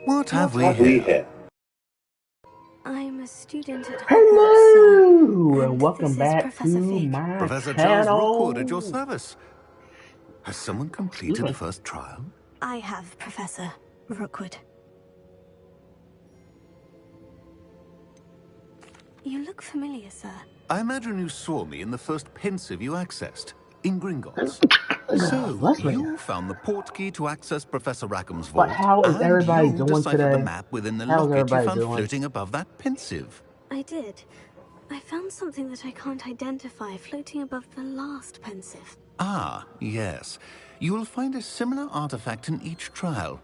What have we here? I'm a student at Hogwarts, Hello, sir, and welcome this is back Professor to Fig. my Professor Charles channel. Rookwood at your service. Has someone completed the first trial? I have, Professor Rookwood. You look familiar, sir. I imagine you saw me in the first pensive you accessed, in Gringotts. So, Leslie. you found the portkey to access Professor Rackham's But vault, how is and everybody you doing deciphered today? the map within the How's locket you everybody found doing? floating above that pensive. I did. I found something that I can't identify floating above the last pensive. Ah, yes. You will find a similar artifact in each trial.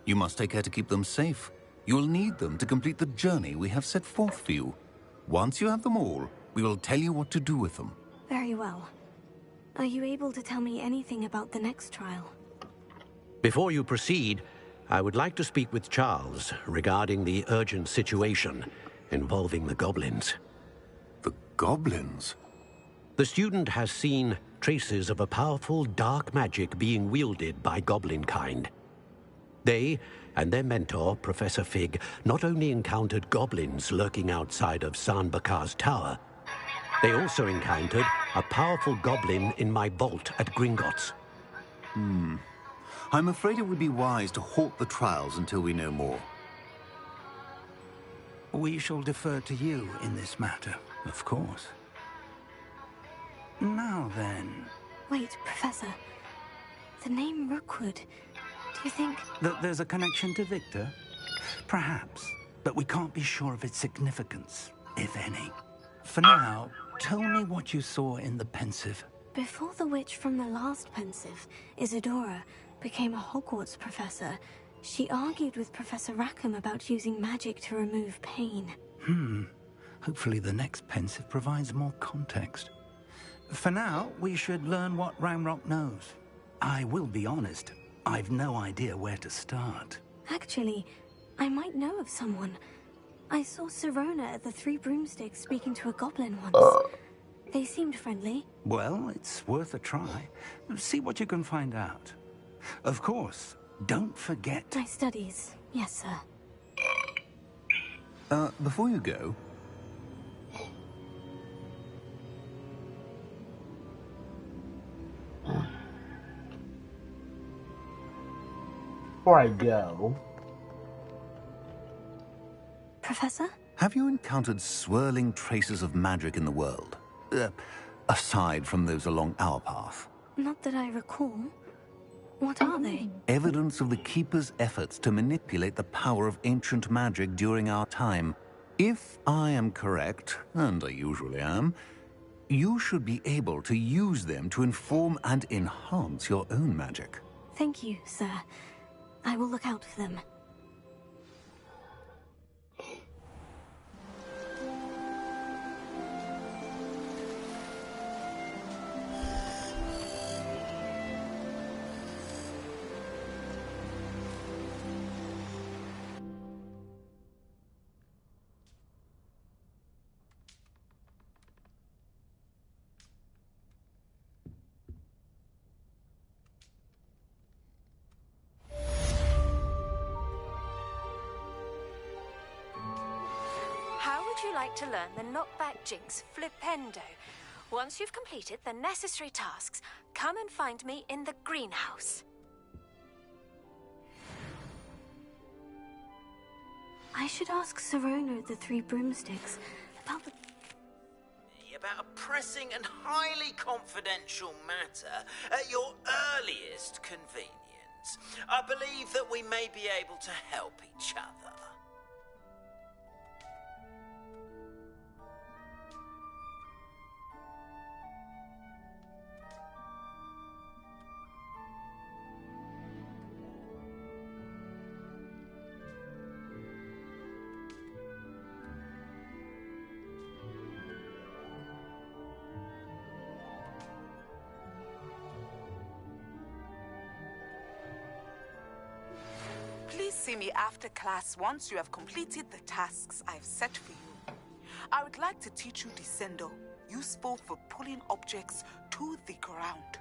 You must take care to keep them safe. You'll need them to complete the journey we have set forth for you. Once you have them all, we will tell you what to do with them. Very well. Are you able to tell me anything about the next trial? Before you proceed, I would like to speak with Charles regarding the urgent situation involving the goblins. The goblins? The student has seen traces of a powerful dark magic being wielded by goblin kind. They and their mentor, Professor Fig, not only encountered goblins lurking outside of San Bakar's tower, they also encountered a powerful goblin in my vault at Gringotts. I'm afraid it would be wise to halt the trials until we know more. We shall defer to you in this matter, of course. Now then... Wait, Professor. The name Rookwood. Do you think... that there's a connection to Victor? Perhaps, but we can't be sure of its significance, if any. For now, tell me what you saw in the pensive. Before the witch from the last pensive, Isadora, became a Hogwarts professor, she argued with Professor Rackham about using magic to remove pain. Hopefully the next pensive provides more context. For now, we should learn what Ramrock knows. I will be honest, I've no idea where to start. Actually, I might know of someone. I saw Sirona at the Three Broomsticks speaking to a goblin once. They seemed friendly. Well, it's worth a try. See what you can find out. Of course, don't forget... My studies. Yes, sir. Before you go... Before I go... Professor? Have you encountered swirling traces of magic in the world? Aside from those along our path? Not that I recall. What are they? Evidence of the Keeper's efforts to manipulate the power of ancient magic during our time. If I am correct, and I usually am, you should be able to use them to inform and enhance your own magic. Thank you, sir. I will look out for them. How would you like to learn the knockback jinx Flipendo? Once you've completed the necessary tasks, come and find me in the greenhouse. I should ask Sirona at the Three Broomsticks about the... About a pressing and highly confidential matter at your earliest convenience. I believe that we may be able to help each other. Please see me after class once you have completed the tasks I've set for you. I would like to teach you Descendo, useful for pulling objects to the ground.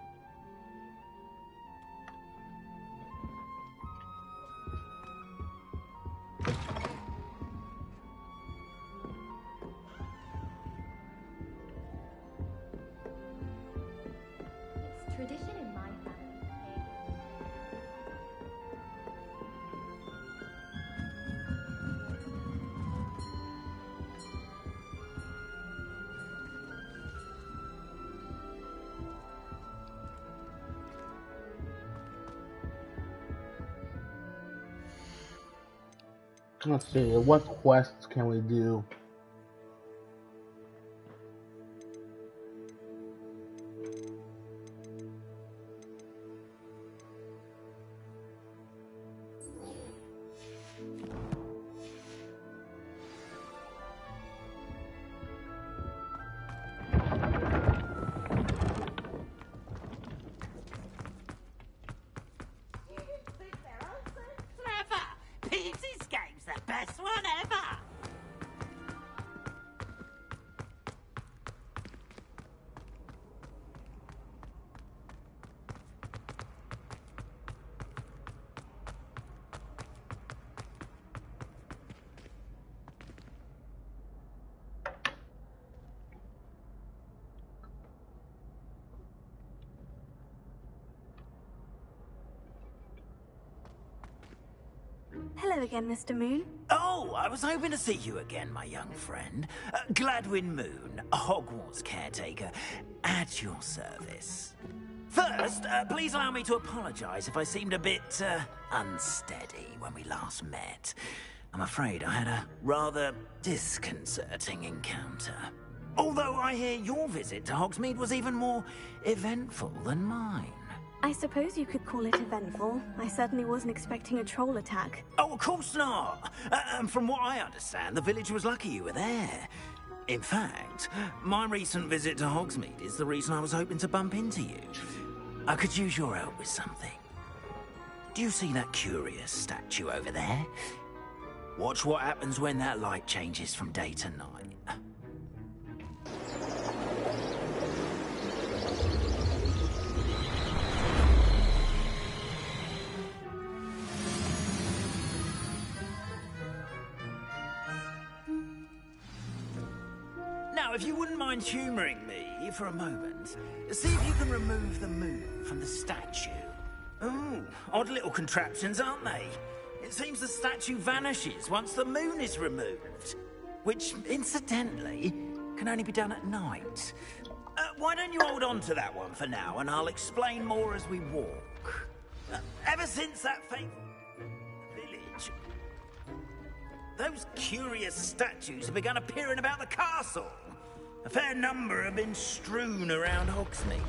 Let's see, what quests can we do? Clever! Pete's game's the best one ever! Hello again, Mr. Moon. Oh, I was hoping to see you again, my young friend. Gladwin Moon, Hogwarts caretaker, at your service. First, please allow me to apologize if I seemed a bit, unsteady when we last met. I'm afraid I had a rather disconcerting encounter. Although I hear your visit to Hogsmeade was even more eventful than mine. I suppose you could call it eventful. I certainly wasn't expecting a troll attack. Oh, of course not. And from what I understand, the village was lucky you were there. In fact, my recent visit to Hogsmeade is the reason I was hoping to bump into you. I could use your help with something. Do you see that curious statue over there? Watch what happens when that light changes from day to night. Now, if you wouldn't mind humouring me for a moment, see if you can remove the moon from the statue. Ooh, odd little contraptions, aren't they? It seems the statue vanishes once the moon is removed. Which, incidentally, can only be done at night. Why don't you hold on to that one for now, and I'll explain more as we walk. Ever since that fateful village, those curious statues have begun appearing about the castle. A fair number have been strewn around Hogsmeade.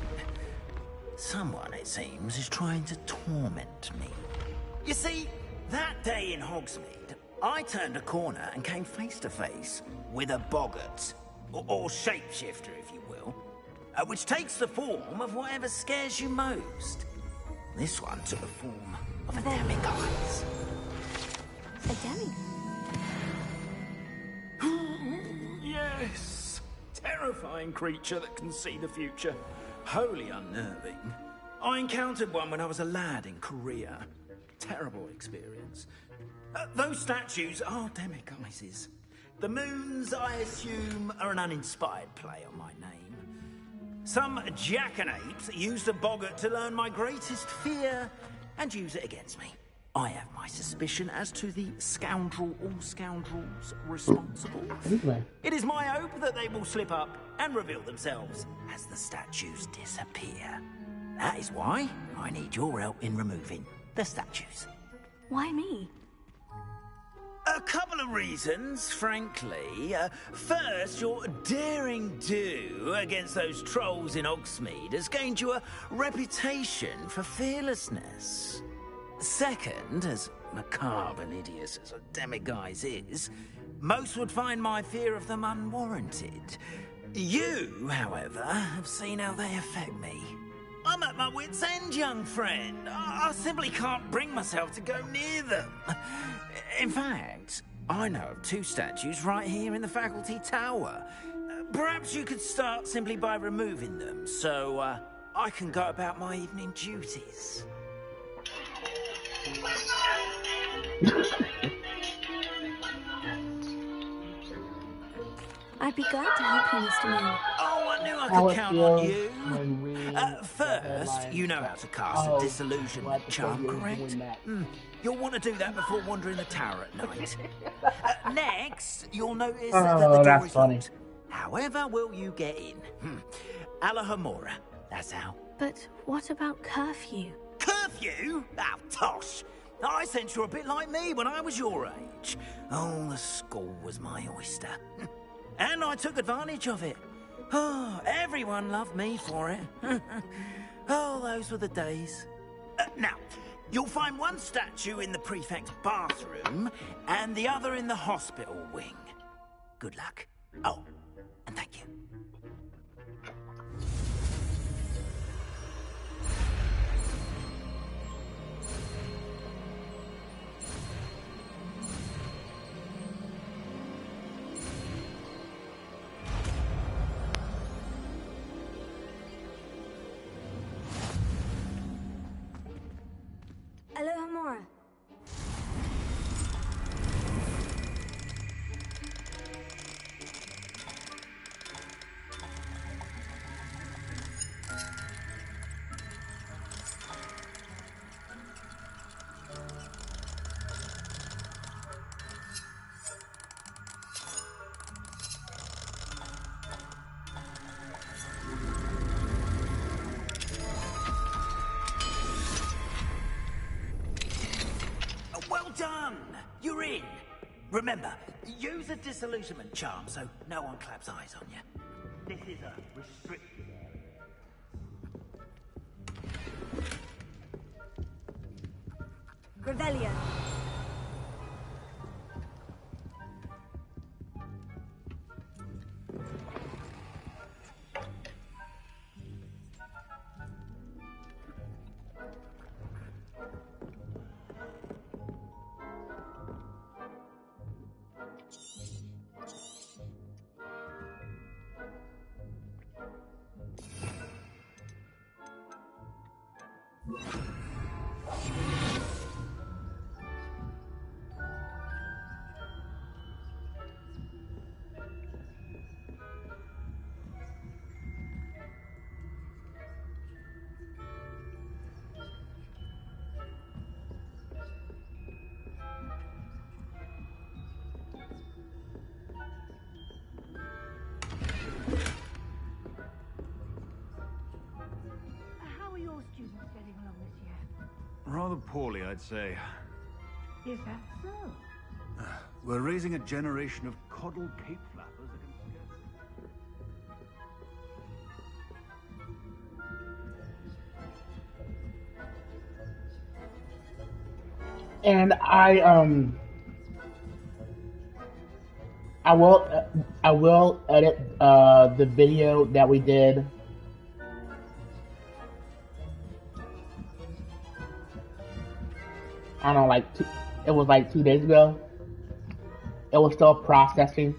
Someone, it seems, is trying to torment me. You see, that day in Hogsmeade, I turned a corner and came face to face with a boggart, or shapeshifter, if you will, which takes the form of whatever scares you most. This one took the form of a demiguise. A demi? Yes! Terrifying creature that can see the future. Wholly unnerving. I encountered one when I was a lad in Korea. Terrible experience. Those statues are demiguises. The moons, I assume, are an uninspired play on my name. Some jackanapes used a boggart to learn my greatest fear and use it against me. I have my suspicion as to the scoundrel or scoundrels responsible. It is my hope that they will slip up and reveal themselves as the statues disappear. That is why I need your help in removing the statues. Why me? A couple of reasons, frankly. First, your daring do against those trolls in Hogsmeade has gained you a reputation for fearlessness. Second, as macabre and hideous as a demiguise is, most would find my fear of them unwarranted. You, however, have seen how they affect me. I'm at my wit's end, young friend. I simply can't bring myself to go near them. In fact, I know of two statues right here in the faculty tower. Perhaps you could start simply by removing them, so I can go about my evening duties. I'd be glad to help you, Mr. Moon. Oh, I knew I could count on you. First, you know how to cast a disillusionment charm, correct? You'll want to do that before wandering the tower at night. Next, you'll notice that the door is locked. However will you get in? Alahomora, that's how. But what about curfew? Curfew? Oh, tosh. I sense you're a bit like me when I was your age. Oh, the school was my oyster. And I took advantage of it. Oh, everyone loved me for it. Oh, those were the days. Now, you'll find one statue in the prefect's bathroom and the other in the hospital wing. Good luck. Oh, and thank you. Aloha Mora. Well done! You're in. Remember, use a disillusionment charm so no one claps eyes on you. This is a restricted area. Revelio. How are your students getting along this year? Rather poorly, I'd say. Is that so? We're raising a generation of coddled cape flappers that can scarcely... And I will edit the video that we did. I don't know, it was like 2 days ago. It was still processing.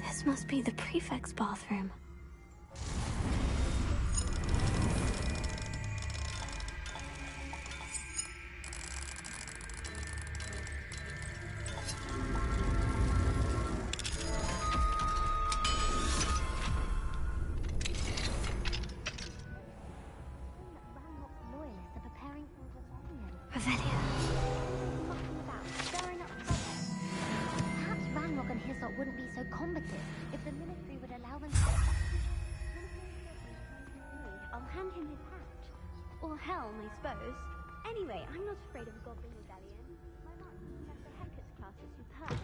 This must be the prefect's bathroom. Revelio. Perhaps Ranrock and Hyssop wouldn't be so combative if the Ministry would allow them to... I'll hand him his hat. Or helm, I suppose. Anyway, I'm not afraid of a goblin rebellion. My mark in Professor Hector's class is superb.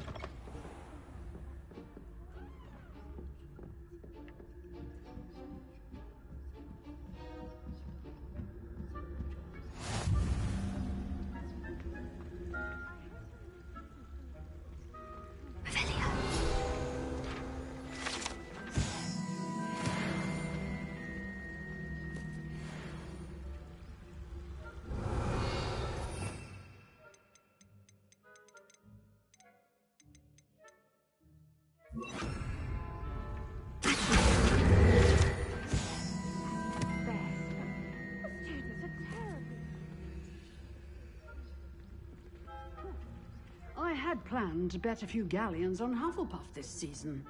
I had planned to bet a few galleons on Hufflepuff this season.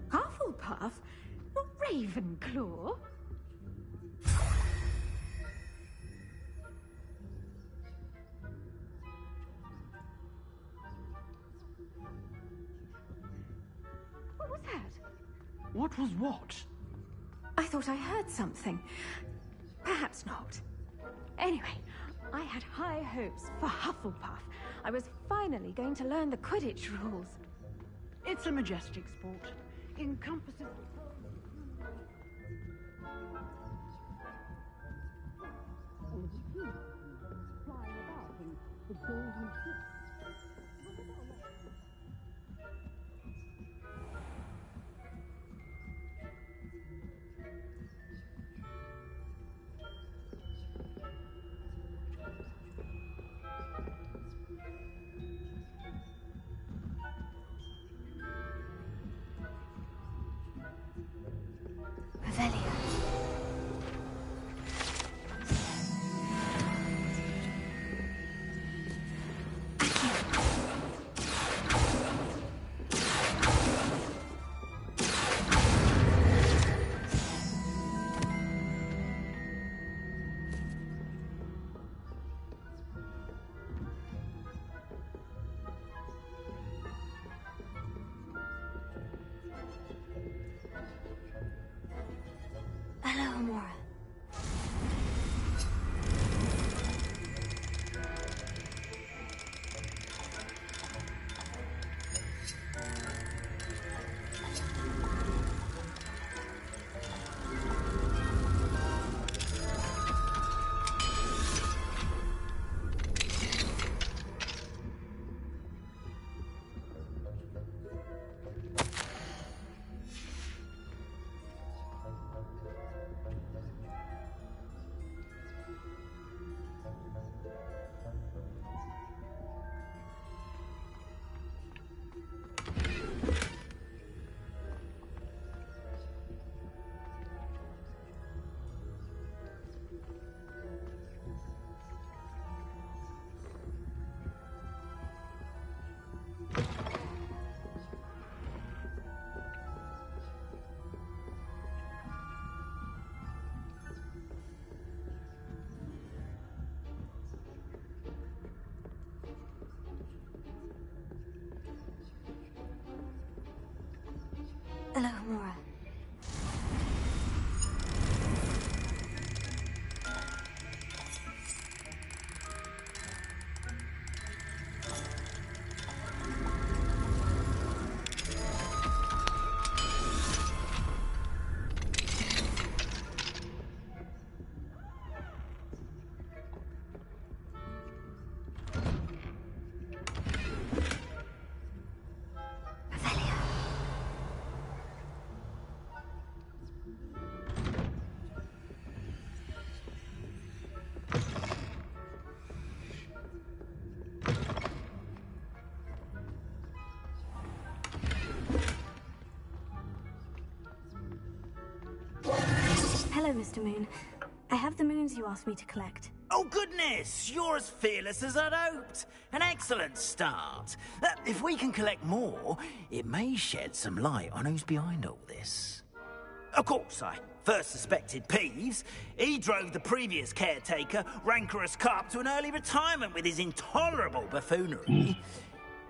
Hufflepuff? Not Ravenclaw? What was what? I thought I heard something. Perhaps not. Anyway, I had high hopes for Hufflepuff. I was finally going to learn the Quidditch rules. It's a majestic sport. Encompasses... flying about in the golden ship. Hello, Amora. Hello, Amora. Hello, Mr. Moon. I have the moons you asked me to collect. Oh, goodness! You're as fearless as I'd hoped. An excellent start. If we can collect more, it may shed some light on who's behind all this. Of course, I first suspected Peeves. He drove the previous caretaker, Rancorous Carp, to an early retirement with his intolerable buffoonery.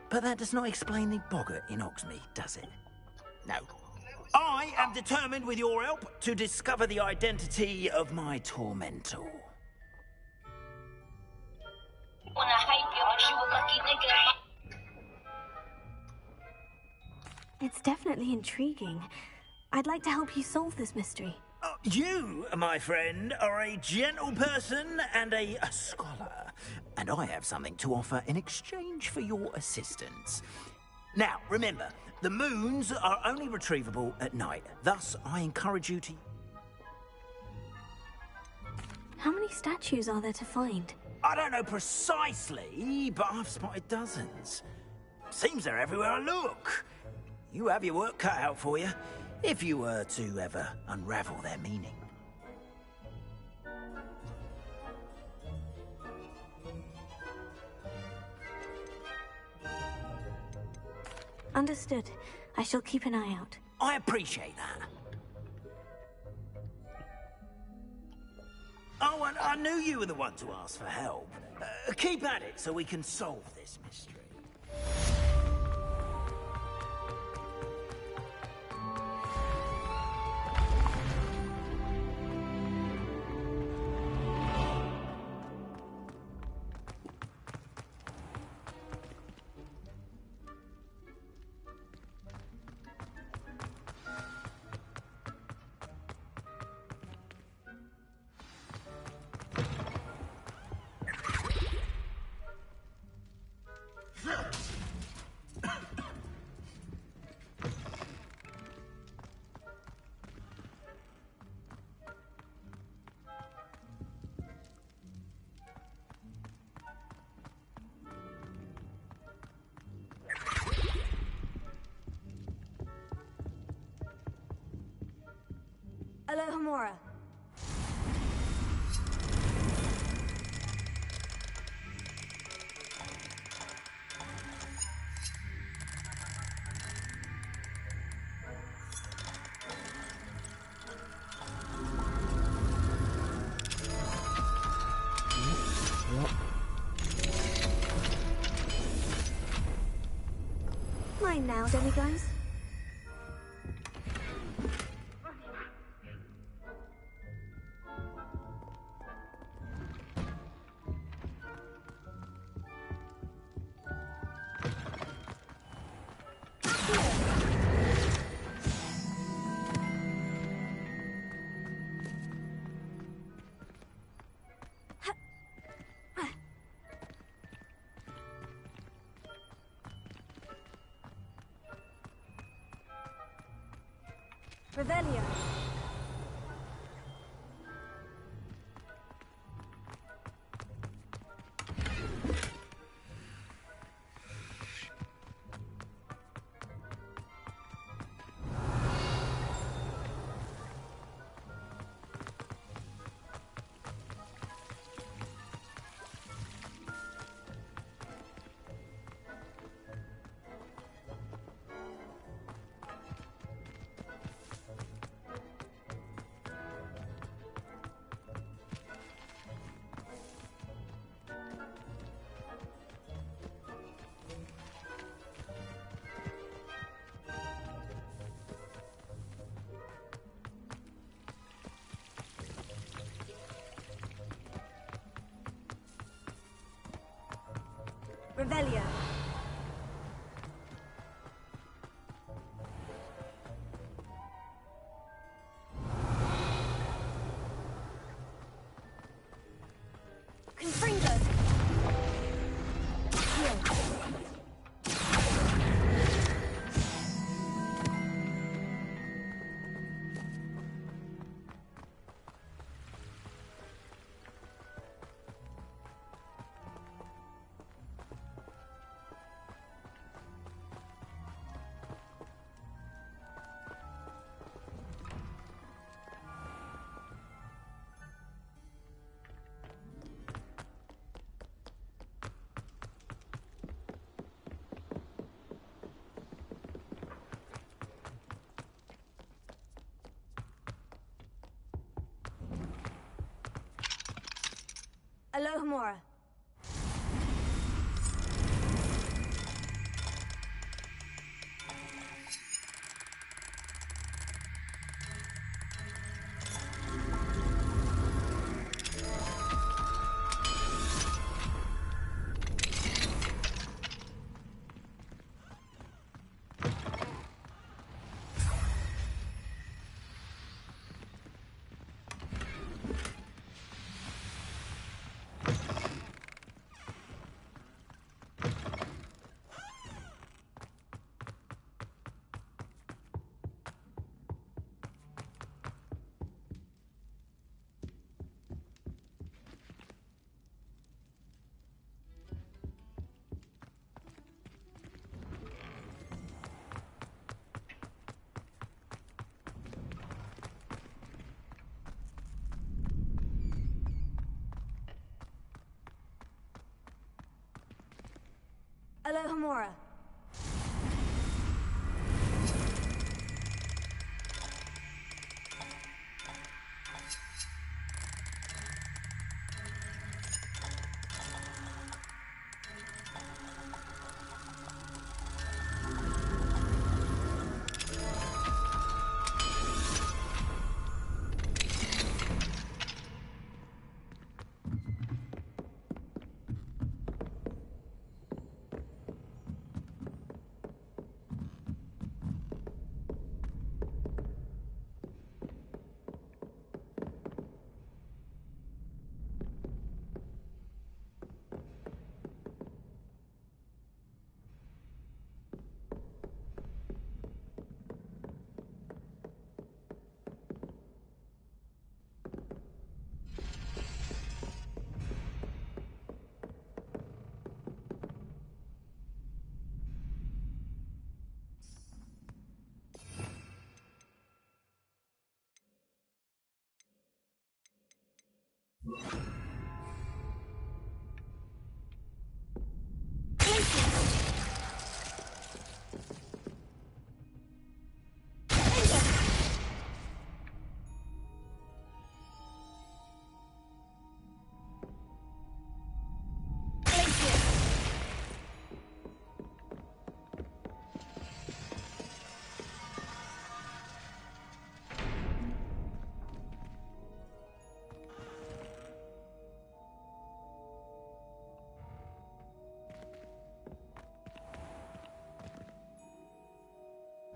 But that does not explain the boggart in Hogsmeade, does it? No. I am determined, with your help, to discover the identity of my tormentor. It's definitely intriguing. I'd like to help you solve this mystery. You, my friend, are a gentle person and a scholar, and I have something to offer in exchange for your assistance. Now, remember, the moons are only retrievable at night. Thus, I encourage you to... How many statues are there to find? I don't know precisely, but I've spotted dozens. Seems they're everywhere I look. You have your work cut out for you, if you were to ever unravel their meaning. Understood. I shall keep an eye out. I appreciate that. Oh, and I knew you were the one to ask for help. Keep at it so we can solve this mystery. Alohomora. Mine now, demigods. Revelio. Revelio. Confringo. Alohomora. Alohomora.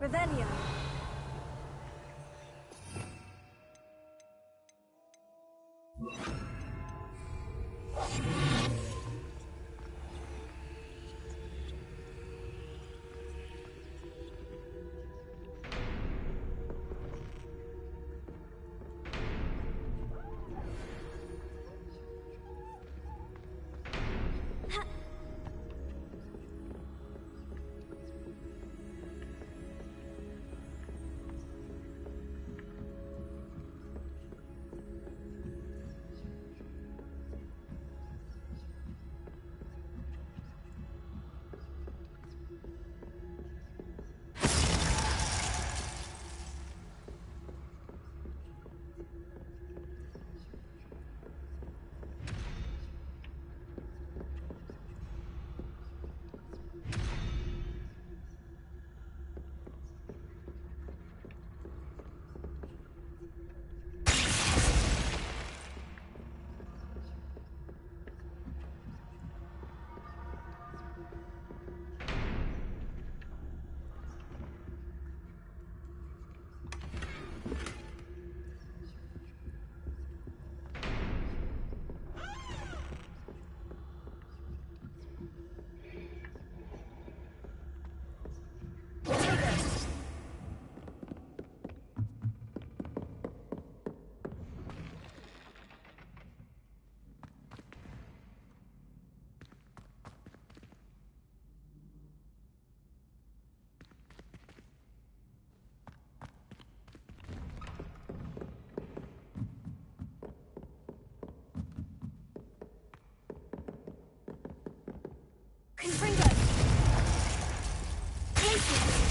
Revelio. Confringo! Places!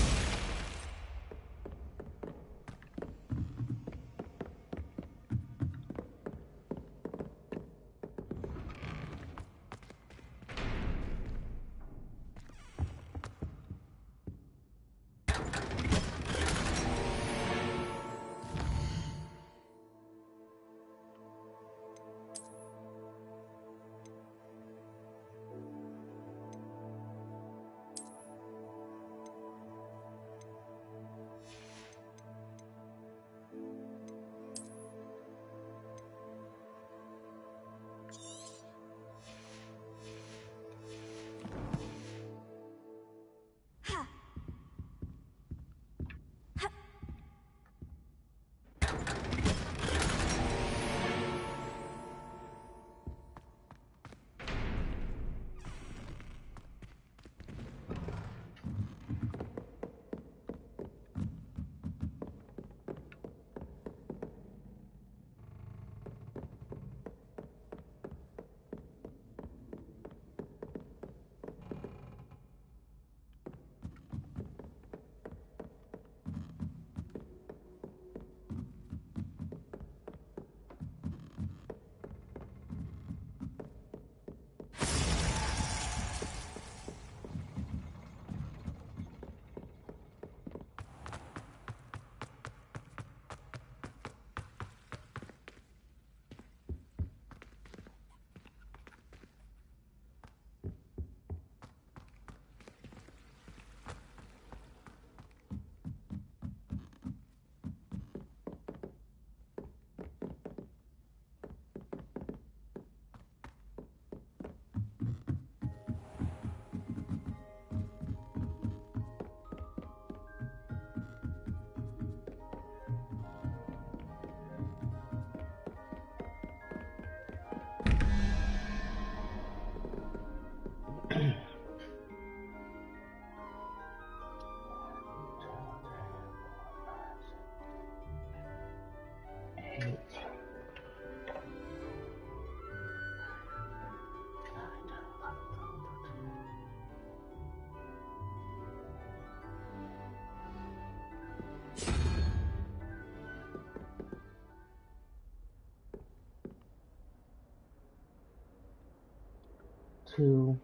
Two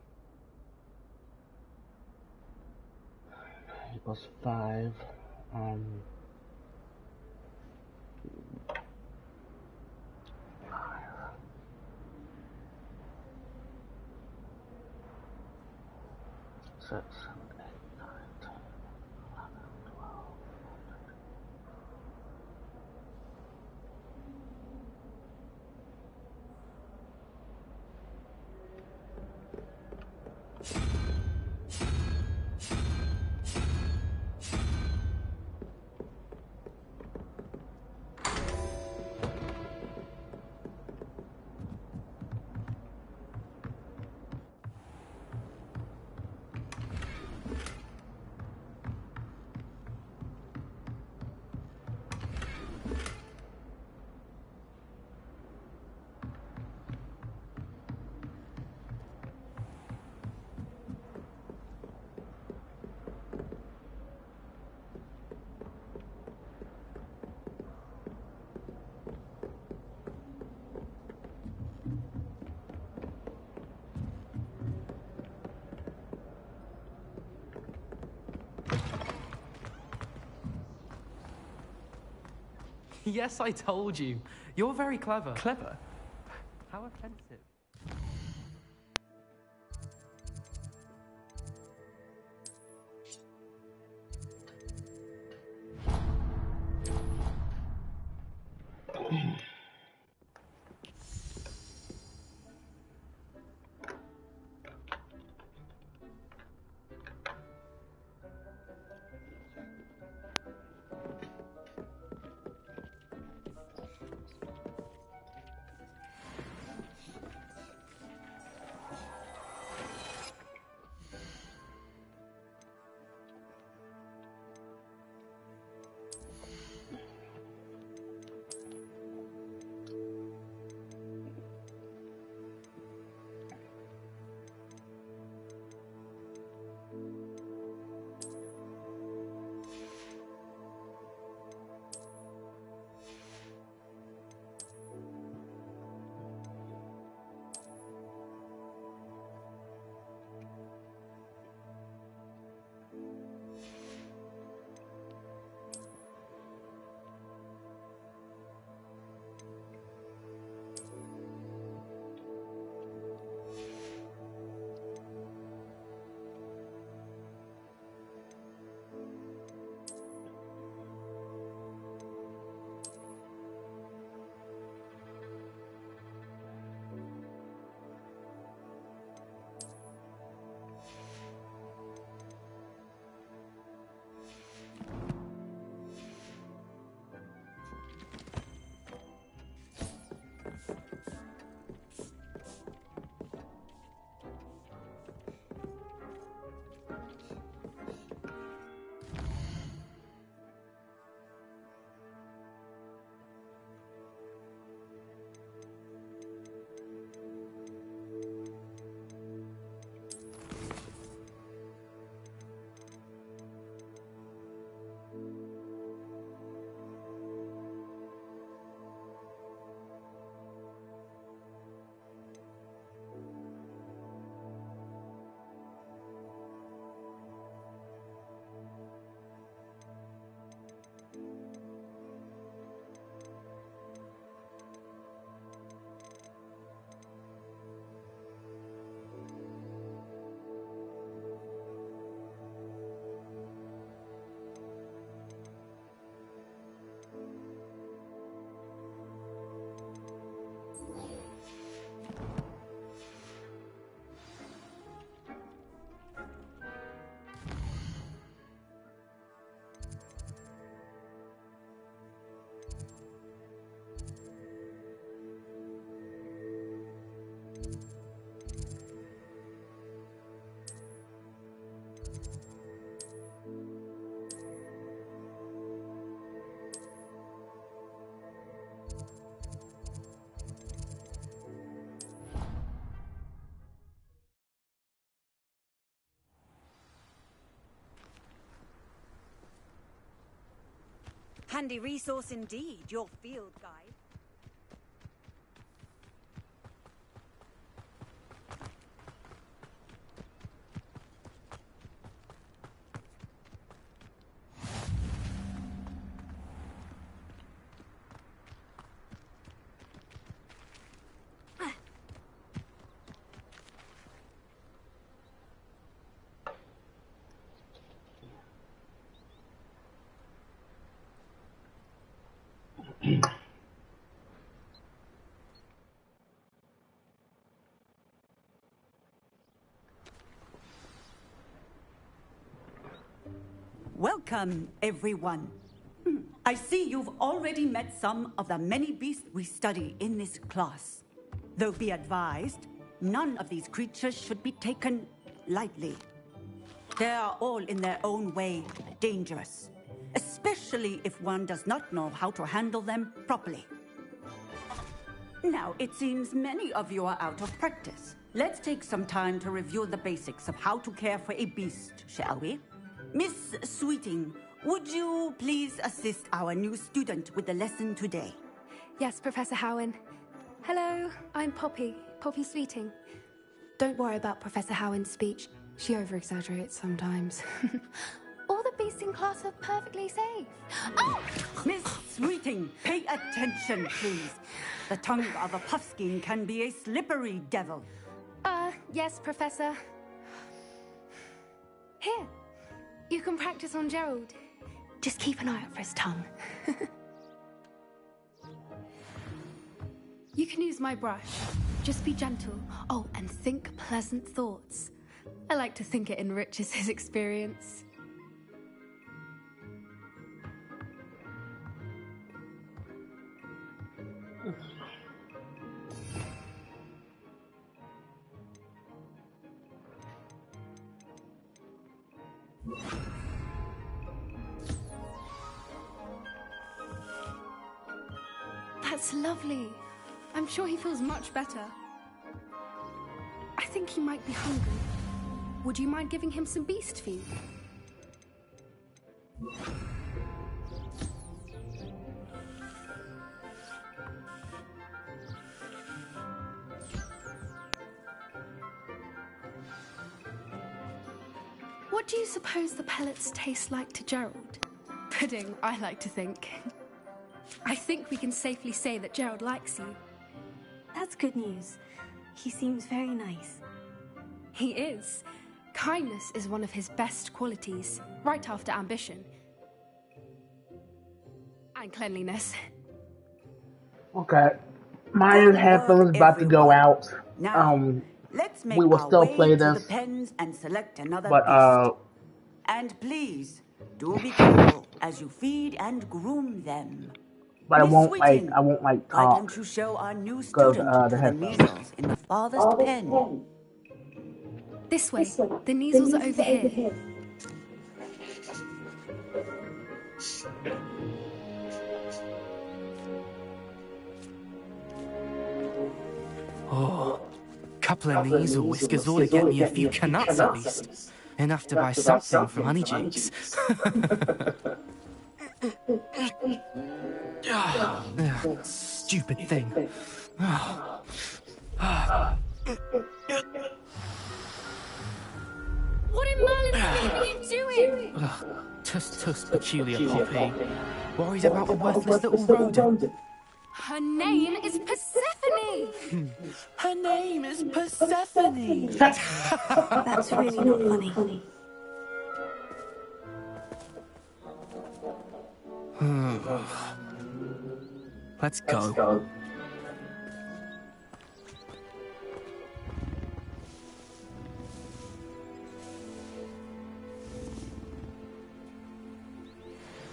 equals 5. 6, 7, 8, 9, 10, 11, 12. Yes, I told you. You're very clever. Clever? How offensive. Handy resource indeed, your field guide. Welcome, everyone. I see you've already met some of the many beasts we study in this class. Though be advised, none of these creatures should be taken lightly. They are all in their own way dangerous, especially if one does not know how to handle them properly. Now, it seems many of you are out of practice. Let's take some time to review the basics of how to care for a beast, shall we? Miss Sweeting, would you please assist our new student with the lesson today? Yes, Professor Howen. Hello, I'm Poppy Sweeting. Don't worry about Professor Howen's speech. She over-exaggerates sometimes. All the beasts in class are perfectly safe. Oh! Miss Sweeting, pay attention, please. The tongue of a puffskein can be a slippery devil. Yes, Professor. Here, you can practice on Gerald. Just keep an eye out for his tongue. You can use my brush. Just be gentle. Oh, and think pleasant thoughts. I like to think it enriches his experience. That's lovely. I'm sure he feels much better. I think he might be hungry. Would you mind giving him some beast feed? What do you suppose the pellets taste like to Gerald? Pudding, I like to think. I think we can safely say that Gerald likes you. That's good news. He seems very nice. He is. Kindness is one of his best qualities, right after ambition. And cleanliness. Okay. My headphones about to go out. Now, let's make we will our still way play to this. the pens and select another But beast. And please, do be careful as you feed and groom them. but I Miss won't Sweeting, like why talk. don't you show our new Go student to to the the headphones. measles in the farthest pen? This way. The measles are over here. Oh, couple of nasal whiskers ought to get me a few canuts at least. Enough to buy something from Honeydukes. Stupid thing. What in Merlin's name are you doing? Tuss, peculiar poppy. Worried about a worthless little rodent. Her name is Persephone! Her name is Persephone! That's really not funny. Let's go.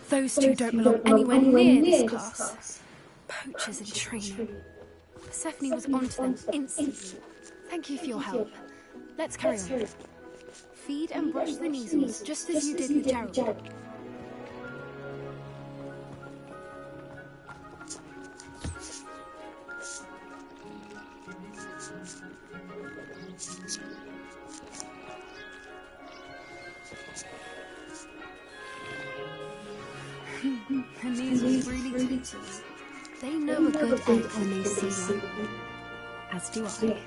Those two don't belong anywhere near this class. Poachers in training. Persephone was onto them instantly. Thank you for your help. Let's carry on. Feed and brush the measles, just as you did with Gerald. And these are really tasty. They know a good egg when they see one. As do I.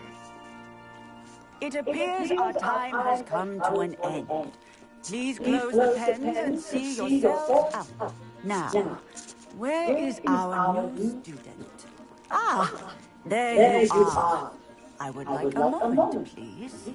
It appears our time has come to an end. Please close the pens and see yourselves out. Now, where is our new student? Ah, there you are. I would like a moment, please.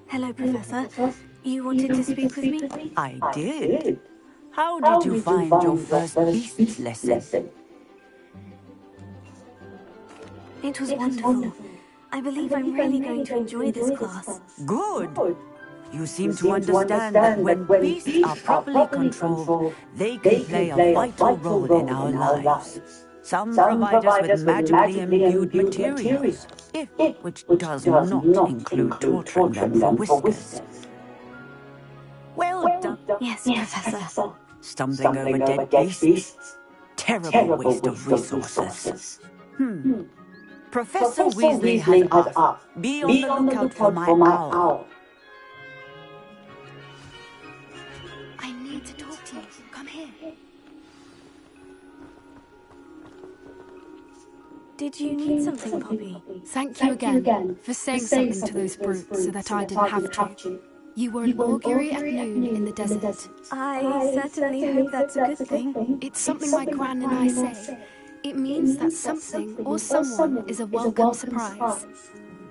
Hello, Professor. You wanted to speak with me? I did. How did you find your first beast lesson? It was wonderful. I believe I'm really going to enjoy this class. Good. You seem to understand that when beasts are properly controlled, they can play a vital role in our lives. Some provide us with magically imbued materials, which does not include torturing them for whiskers. Well done. Yes, Professor. Stumbling over dead beasts? Terrible waste of resources. Professor Weasley has asked, be on the lookout for my owl. I need to talk to you. Come here. Did you need something, Poppy? Thank you again for saying something to those brutes so that I didn't have to. You were an augury at noon in the desert. I certainly hope that's a good thing. It's something my gran and I say. It means that something or someone is a welcome surprise.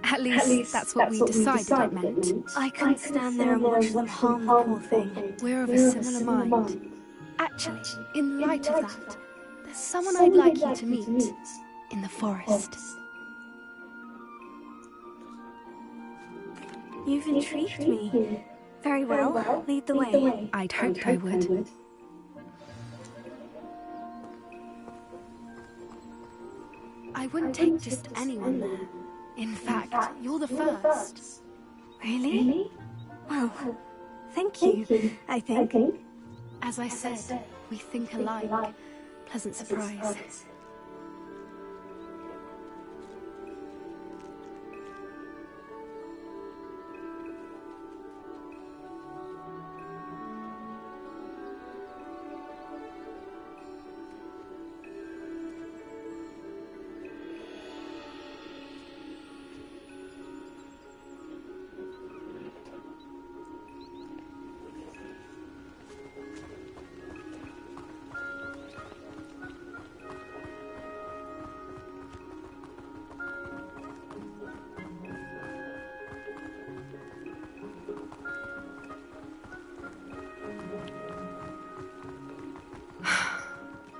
At least that's what we decided it meant. I couldn't stand there and watch them harm the poor thing. We're of a similar mind. Actually, in light of that, there's someone I'd like you to meet in the forest. You've intrigued me. Very well, lead the way. I'd hoped I would. I wouldn't take just anyone there. In fact, you're the first. Really? Well, thank you, I think. As I said, we think alike. Pleasant surprise.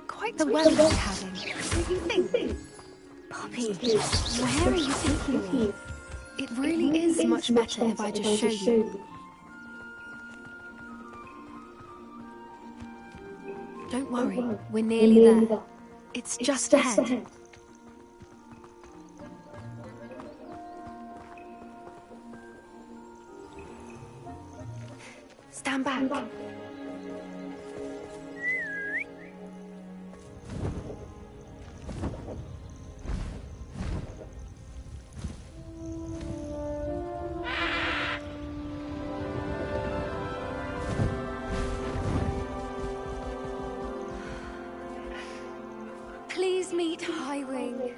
Quite the weather we're having. What do you think? Poppy, where are you taking me? It really is much better if I just show you. Don't worry, we're nearly there. It's just ahead. Stand back. Please meet Highwing.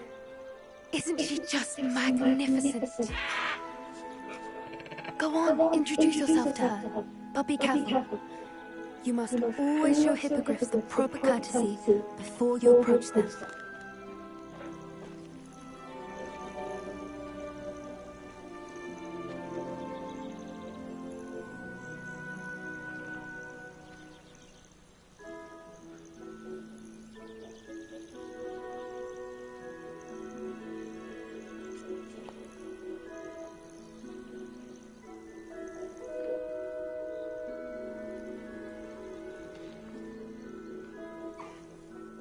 Isn't she just magnificent? Go on, introduce yourself to her, but be careful. You must always show hippogriffs the proper courtesy before you approach them.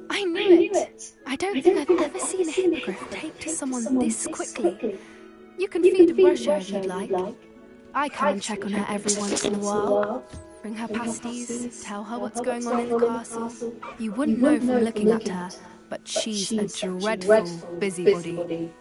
I knew it! I don't think I've ever seen a hippogriff take to someone this quickly. You can feed and brush her if you'd like. I come and check on her every once in a while. Bring her pasties, tell her what's going on in the castle. You wouldn't know from looking at her, but she's a dreadful busybody.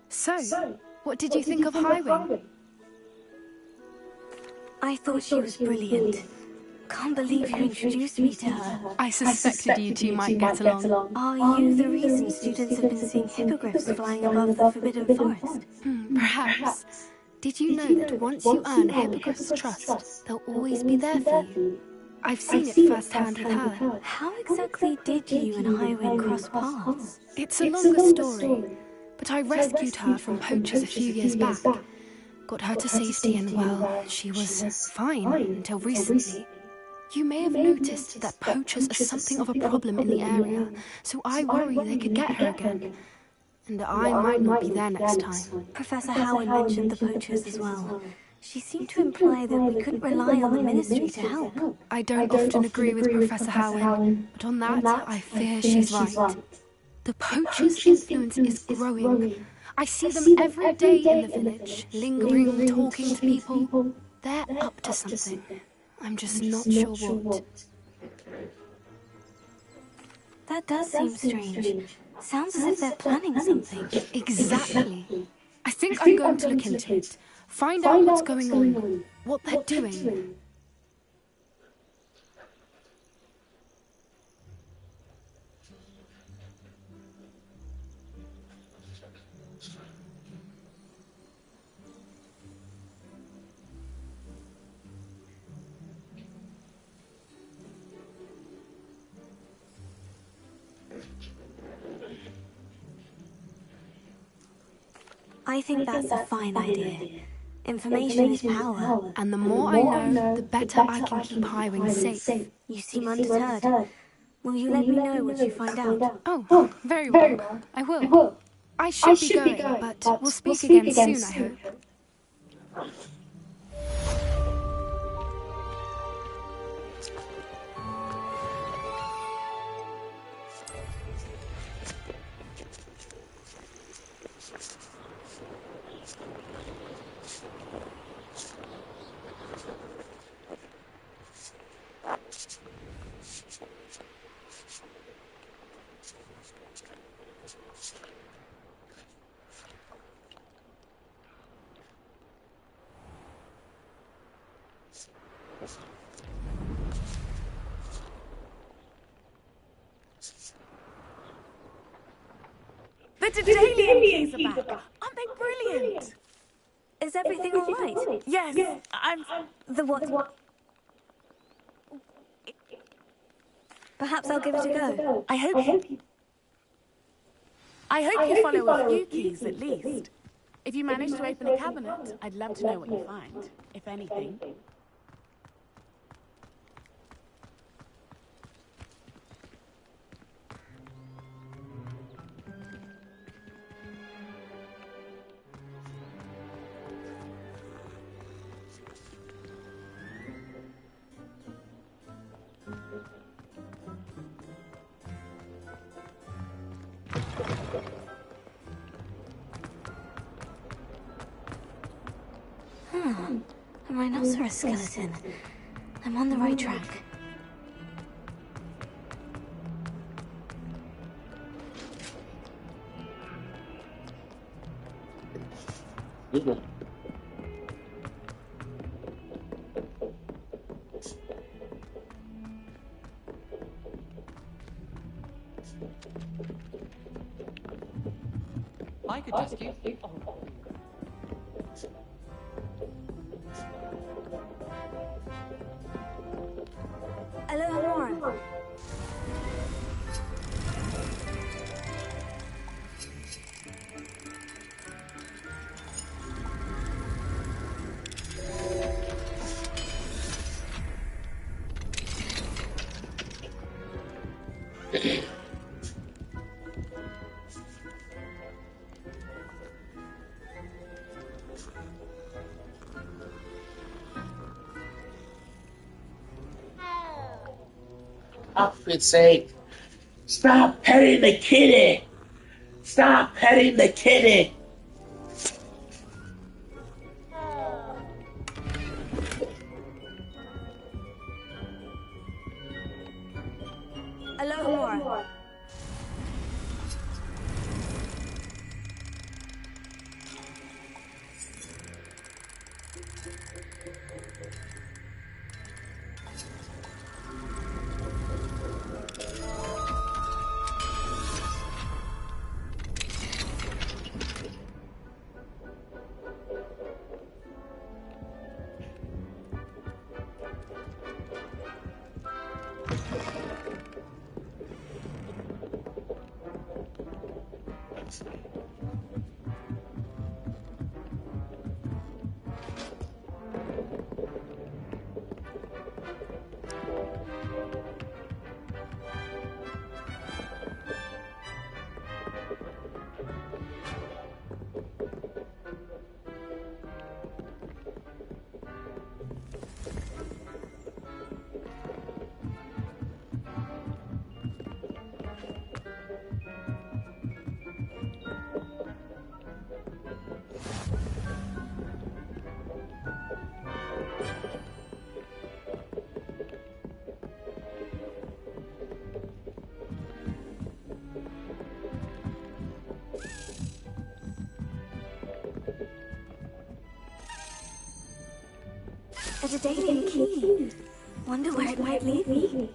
So, what did you think of Highwing? I thought she was brilliant. Can't believe you introduced me to her. I suspected you two might get along. Are you the reason students have been seeing hippogriffs flying above the Forbidden Forest? Perhaps. Did you know that once you earn a hippogriff's trust, they'll always be there for you? I've seen it firsthand with her. How exactly did you and Highwing cross paths? It's a longer story, but I rescued her from poachers a few years back. Got her to safety and, well, she was fine until recently. You may have noticed that poachers are something of a problem in the area, so I worry they could get her again. And I might not be there next time. Professor Howard mentioned the poachers as well. She seemed to imply that we couldn't rely on the Ministry to help. I don't often agree with Professor Howard, but on that, I fear she's right. The poachers' influence is growing. I see them every day in the village, lingering, talking to people. They're up to something. I'm just not sure what. That does seem strange. Sounds as if they're planning something. Exactly. I think I'm going to look into it. Find out what's going on, what they're doing. I think that's a fine idea. Information is power. And the more I know, the better I can keep Highwing safe. You seem undeterred. Will you let me know once you find out? Oh, very well. I will. I should be going, but we'll speak again soon, I hope. The Dedalian keys are back. Aren't they brilliant? Is everything all right? Yes, I'm... The what? Perhaps I'll give it a go. I hope you follow a few keys at least. If you manage to open a cabinet, I'd love to know what you find, if anything. A rhinoceros skeleton. I'm on the right track. I could just use... Hello, Warren. For God's sake. Stop petting the kitty! Stop petting the kitty! Alohomora. A Daedalian key. Wonder where it might lead me.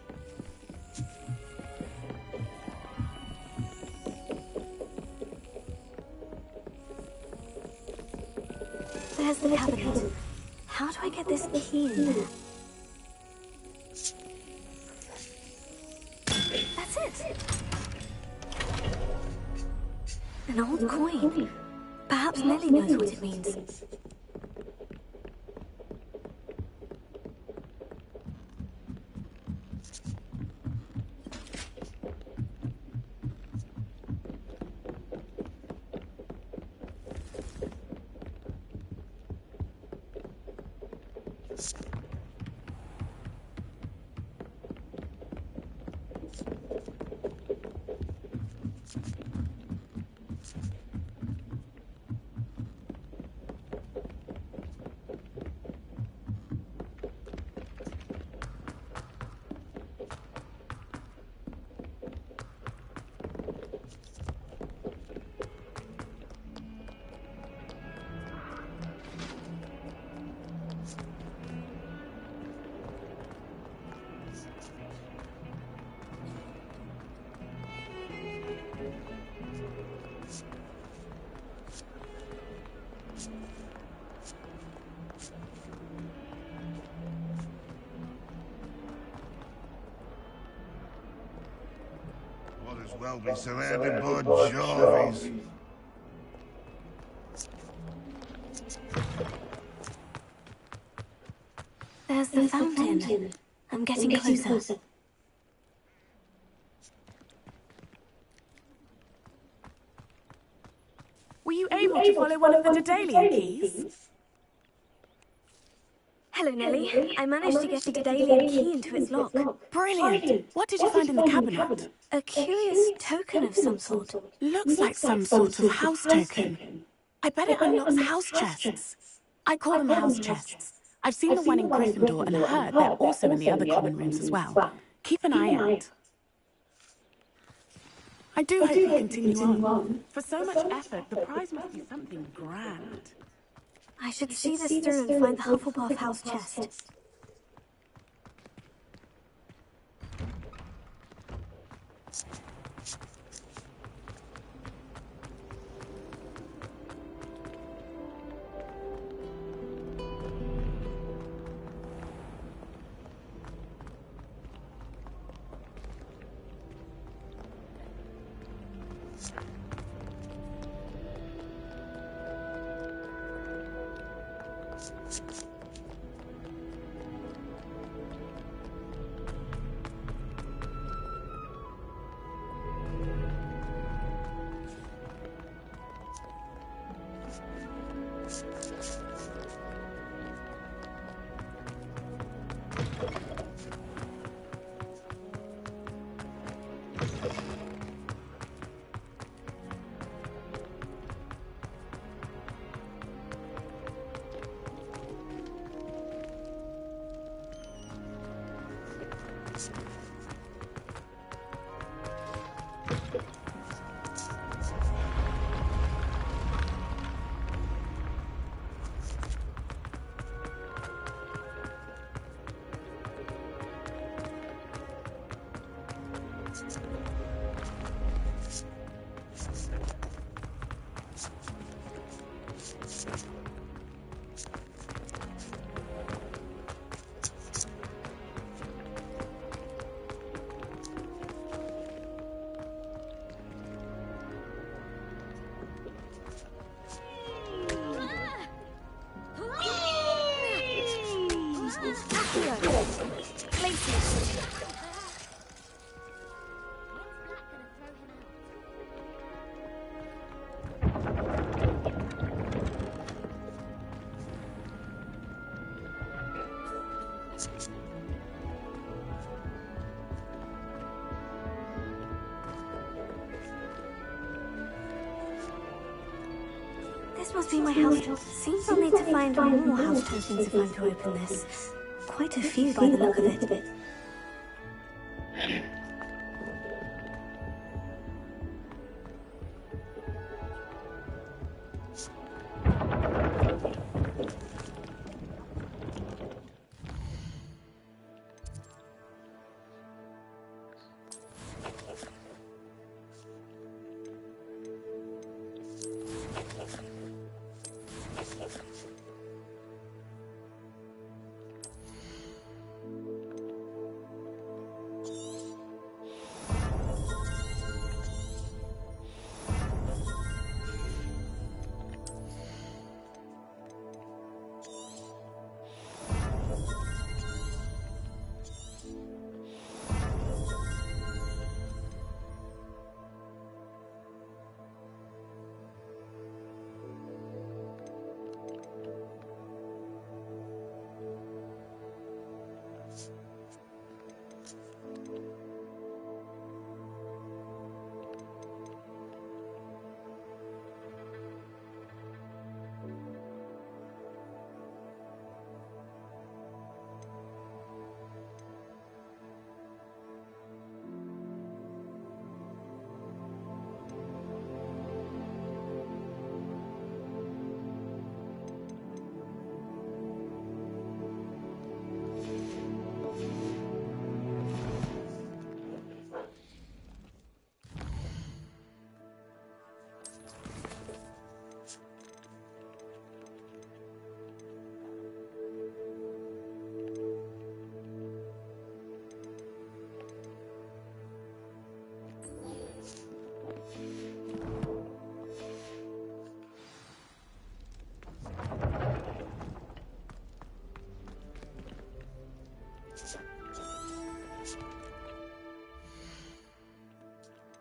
There's the cabinet. How do I get this key in there? That's it. An old coin. Perhaps Nellie knows what it means. Well be surrounded by jollies. There's the fountain. I'm getting closer. Were you able to follow one of the Daedalian keys? Hello, Nellie. I managed to get a Daedalian key into its lock. Brilliant! What did you find in the cabinet? A curious token of some sort. Looks like some sort of house token. I bet it unlocks house chests. I call them house chests. I've seen the one in Gryffindor and heard they're also in the other common rooms as well. Keep an eye out. I do hope you continue on. For so much effort, the prize must be something grand. I should see this through and find the Hufflepuff house chest. This must be my house. Seems I'll need to find more house tokens if I'm to open this. Quite a few by the look of it.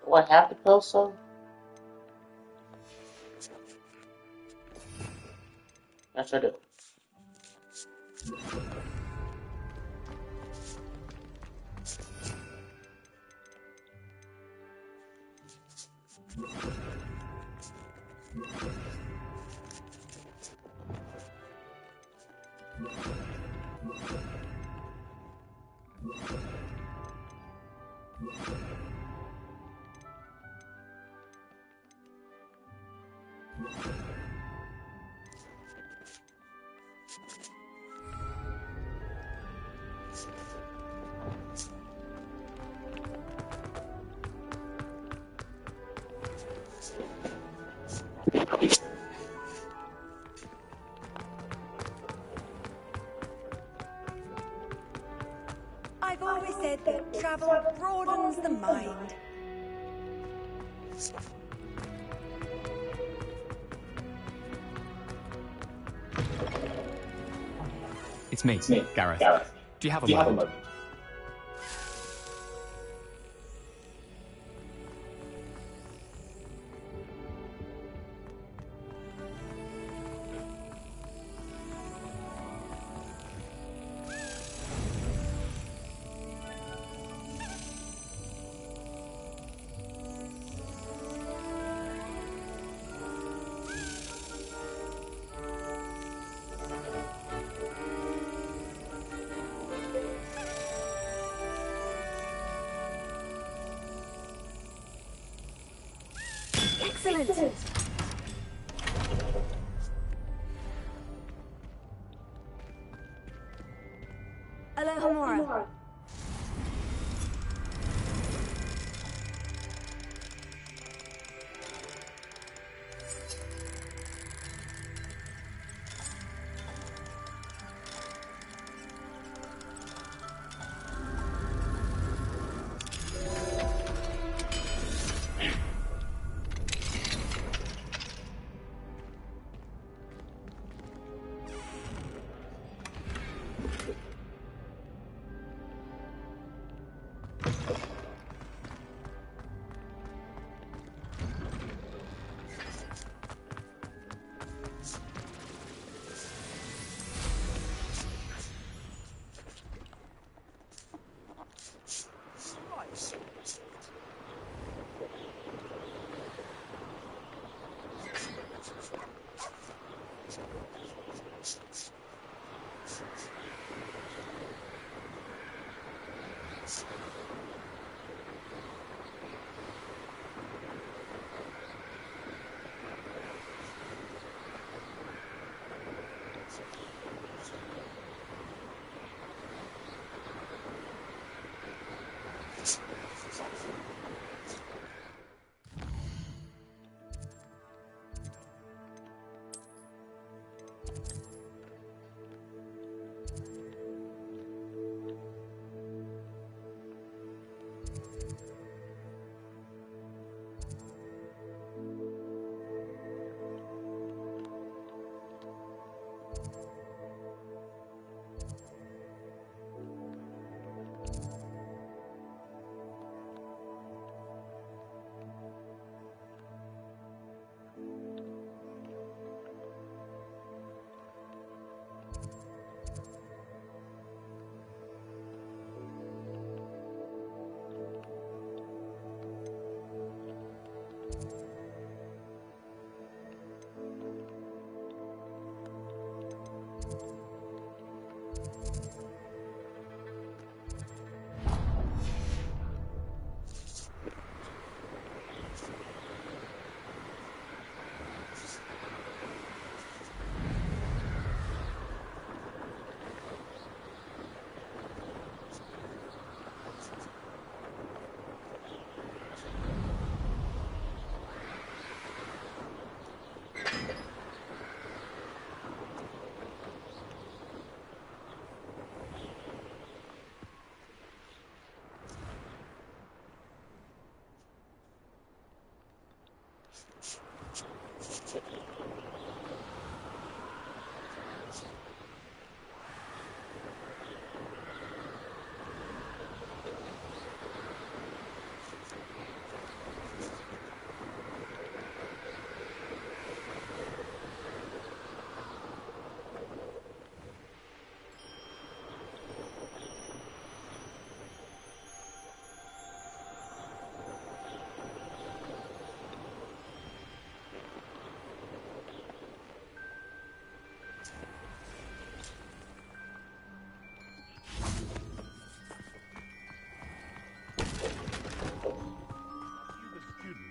Do I have to go so? Yes, I do. I've always said that travel broadens the mind. It's me, Gareth. Do you have a moment? Excellent. Alohomora.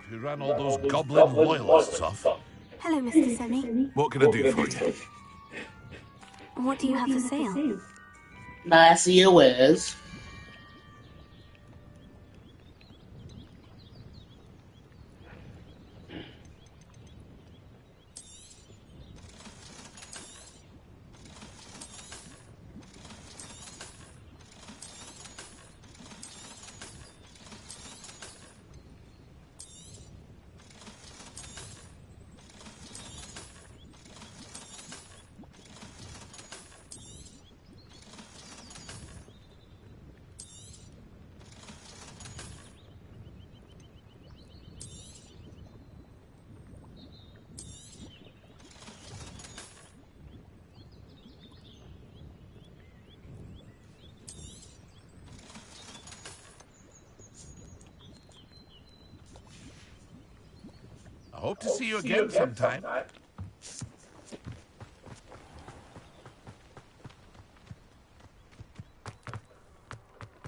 Who ran all those goblin loyalists off? Hello, Mr. Semi. What can I do for you? What do you have for sale? Nicey Whiz. I hope to see you again sometime.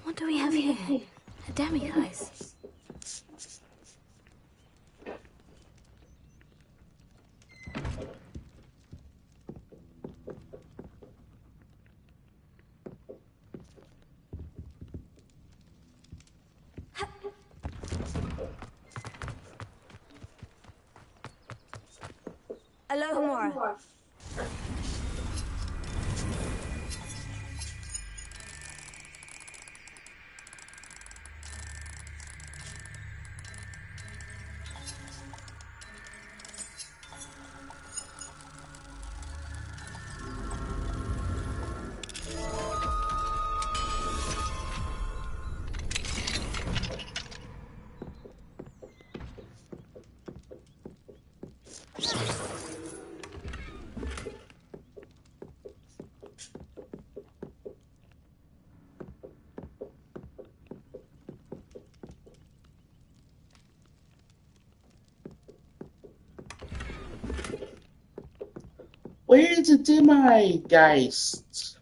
What do we have here? A demi-guise. Alohomora. Where's the Demi-Geist?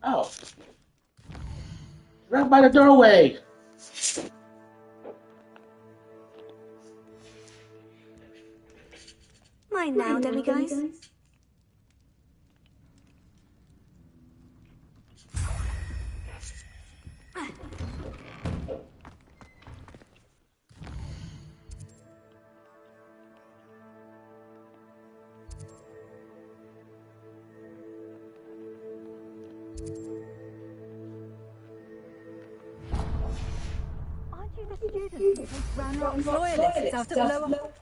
Oh. Right by the doorway. Mine now, Demi-Geist. Aren't you the student who takes Ranrock's loyalists out of lower...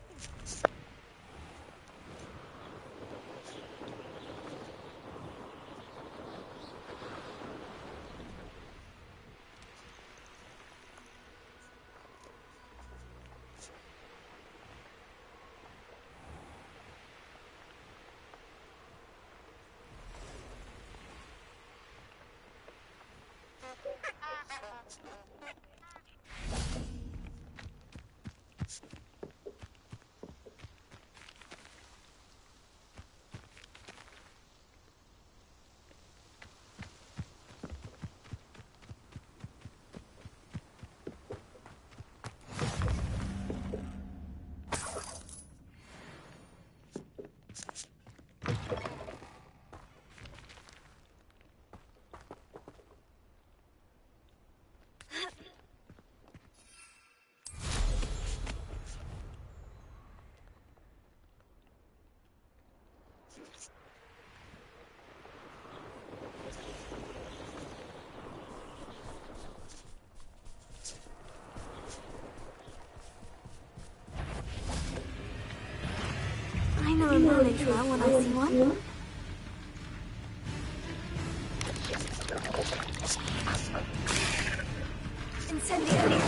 I know a knowledge well when I see one. Settled.